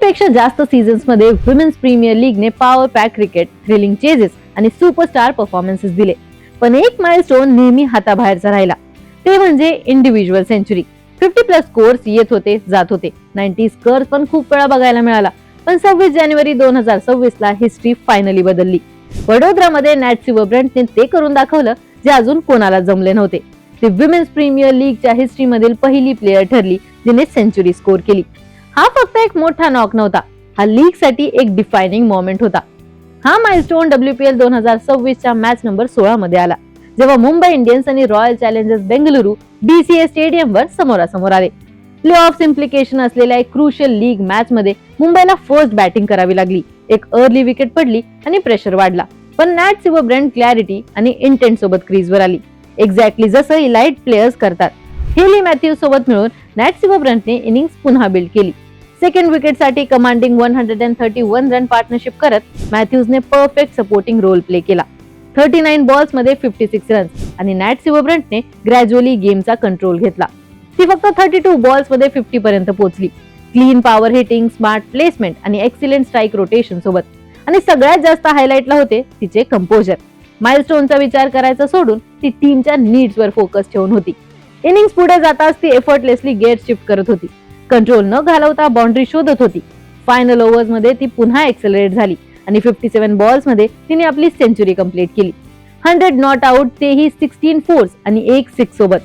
पेक्षा जास्त सीझन्स मध्ये विमेन्स प्रीमियर लीगने power pack cricket, thrilling chases आणि सुपरस्टार परफॉर्मन्सेस दिले. पण एक माइलस्टोन नेहमी हाताबाहेरचा राहिला, ते म्हणजे इंडिव्हिज्युअल सेंचुरी. 50+ स्कोर्स येत होते जात होते. 90 स्कोर पण खूप वेळा बघायला मिळाला. पण 26 जानेवारी 2026 ला हिस्ट्री फायनली बदलली. वडोदरामध्ये नॅट सिल्व्हरब्रंटने ते करून दाखवलं जे अजून कोणाला जमले नव्हते. ती विमेन्स प्रीमियर लीगच्या हिस्ट्री मधील पहिली प्लेयर ठरली जिने सेंचुरी स्कोर केली. हा फक्त एक मोठा नॉक नव्हता, हा लीग साठी एक डिफायनिंग मोमेंट होता. हा माइलस्टोन WPL 2026 च्या मॅच नंबर 16 मध्ये आला, जेव्हा मुंबई इंडियन्स आणि royal challengers Bengaluru BCA stadium वर समोरासमोर आले. प्ले ऑफ इम्प्लिकेशन असलेल्या एक क्रुशियल लीग मॅच मध्ये मुंबईला फर्स्ट बॅटिंग करावी लागली. एक अर्ली विकेट पडली आणि प्रेशर वाढला. पण नॅट सिल्व्हरब्रंट क्लॅरिटी आणि इंटेंट सोबत क्रीजवर आली, एक्झॅक्टली जसं इलाइट प्लेयर्स करतात. हेली मॅथ्यूज सोबत मिळून नॅट सिल्व्हरब्रंटने इनिंग्स पुन्हा बिल्ड केली. सेकंड विकेटसाठी कमांडिंग 131 रन पार्टनरशिप करत मॅथ्यूजने परफेक्ट सपोर्टिंग रोल प्ले केला. 39 बॉल्स मध्ये 56 रन्स आणि नॅट सिल्व्हरब्रंटने ग्रॅज्युअली गेमचा कंट्रोल घेतला. ती फक्त 32 बॉल्स मध्ये 50 पर्यंत पोहोचली. Clean power hitting, smart placement आणि एक्सिलेंट स्ट्राईक रोटेशन सोबत. आणि सगळ्यात जास्त हायलाइटला होते तिचे कंपोजर. माइलस्टोनचा विचार करायचा सोडून ती टीमच्या नीड्सवर फोकस ठेवून होती. इनिंग्स पुढे जाताच ती एफर्टलेसली गेअर शिफ्ट करत होती. कंट्रोल न घालवता बाउंड्री शोधत होती. फायनल ओव्हर्स मध्ये ती पुन्हा एक्सेलरेट झाली आणि 57 बॉल्स मध्ये तिने आपली सेंचुरी कंप्लीट केली. 100 नॉट आउट, तेही 16 फोर्स आणि 1 6 सोबत.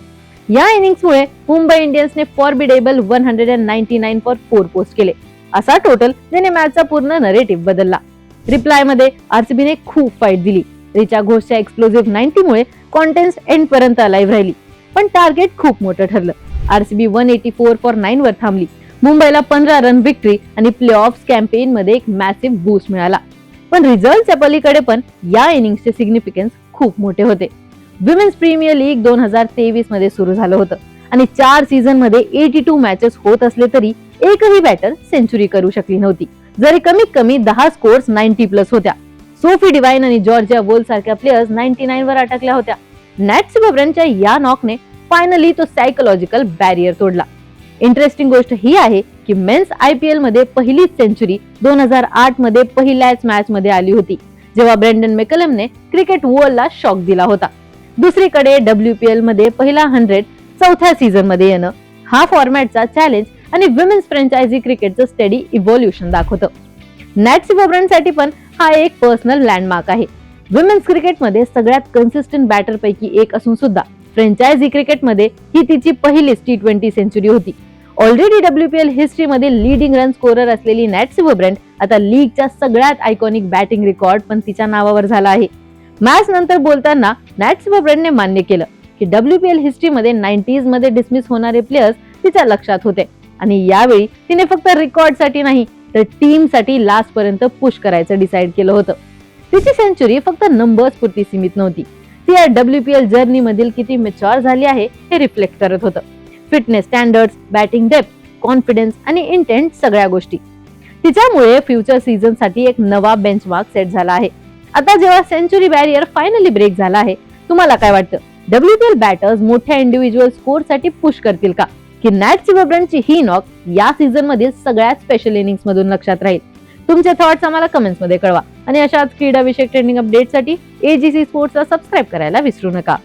या इनिंग्समुळे मुंबई इंडियन्सने फॉर्बिडेबल 199 फॉर 4 पोस्ट केले. असा टोटल ज्याने मॅचचा पूर्ण नरेटिव्ह बदलला. रिप्लाय मध्ये आरसीबीने खूप फाईट दिली. रिचा घोषच्या एक्सप्लोजिव्ह 90 मुळे कॉन्टेस्ट एंड पर्यंत लाईव्ह राहिली. पण टार्गेट खूप मोठं ठरलं. आरसीबी 184 फॉर 9 वर थांबली. मुंबईला 15 रन विक्ट्री आणि प्ले ऑफ कॅम्पेन मध्ये एक मॅसिव्ह बूस्ट मिळाला. पण रिझल्टच्या पलीकडे पण या इनिंग्सचे सिग्निफिकन्स खूप मोठे होते. विमेन्स प्रीमियर लीग 2023 मध्ये सुरू झालं होतं आणि 4 सीझन मध्ये 82 मॅचेस होत असले तरी एकही बॅटर सेंचुरी करू शकली नव्हती. जरी कमीत कमी 10 स्कोर्स 90+ होत्या. सोफी डिवाइन आणि जॉर्जिया वोल सारख्या प्लेयर्स 99 वर अटकल्या होत्या. नॅट सिल्व्हरब्रंटच्या या नॉकने फायनली तो सायकोलॉजिकल बॅरियर तोडला. इंटरेस्टिंग गोष्ट ही आहे की मेन्स IPL मध्ये पहिलीच सेंचुरी 2008 मध्ये पहिल्याच मॅच मध्ये आली होती, जेव्हा ब्रेंडन मेकलमने क्रिकेट वर्ल्डला शॉक दिला होता. दुसरीकडे WPL मध्ये पहिला 100 चौथ्या सीझन मध्ये येणं हा फॉर्मॅटचा चॅलेंज आणि विमेन्स फ्रँचायझी क्रिकेटचं स्टेडी इव्होल्युशन दाखवतं. नॅट सिल्व्हरब्रंटसाठी पण हा एक पर्सनल लँडमार्क आहे. विमेन्स क्रिकेटमध्ये सगळ्यात कन्सिस्टंट बॅटर पैकी एक असून सुद्धा फ्रँचायझी क्रिकेटमध्ये ही तिची पहिलीच T20 सेंचुरी होती. ऑलरेडी WPL हिस्ट्री मध्ये लीडिंग रन स्कोरर असलेली नॅट सिल्व्हरब्रंट आता लीगच्या सगळ्यात आयकॉनिक बॅटिंग रेकॉर्ड पण तिच्या नावावर झाला आहे. मॅच नंतर बोलताना नॅट सिल्व्हरब्रंटने मान्य केलं की WPL हिस्ट्री मध्ये 90s मध्ये डिसमिस होणारे प्लेयर्स तिच्या लक्षात होते आणि यावेळी तिने फक्त रेकॉर्ड साठी नाही तर टीम साठी लास्ट पर्यंत पुश करायचं डिसाइड केलं होतं. तिची सेंचुरी फक्त नंबर्स पुरती सीमित नव्हती, ती या WPL जर्नी मधील किती मॅच्युअर झाली आहे हे रिफ्लेक्ट करत होतं. Fitness standards, batting depth, confidence आणि इंटेंट सगळ्या गोष्टी. तिच्यामुळे फ्युचर सीझन साठी एक नवा बेंचमार्क सेट झाला आहे. आता जेव्हा सेंचुरी बॅरियर फायनली ब्रेक झाला आहे, तुम्हाला काय वाटतं? WPL बॅटर्स मोठ्या इंडिव्हिज्युअल स्कोर साठी पुश करतील का, की नॅट सिल्व्हरब्रंटची ही नॉक या सीझन मधील सगळ्यात स्पेशल इनिंग्स मधून लक्षात राहील? तुमचे थॉट्स आम्हाला कमेंट्स मध्ये कळवा आणि अशाच क्रीडा विषयक ट्रेंडिंग अपडेटसाठी AGC स्पोर्ट्सला सबस्क्राईब करायला विसरू नका.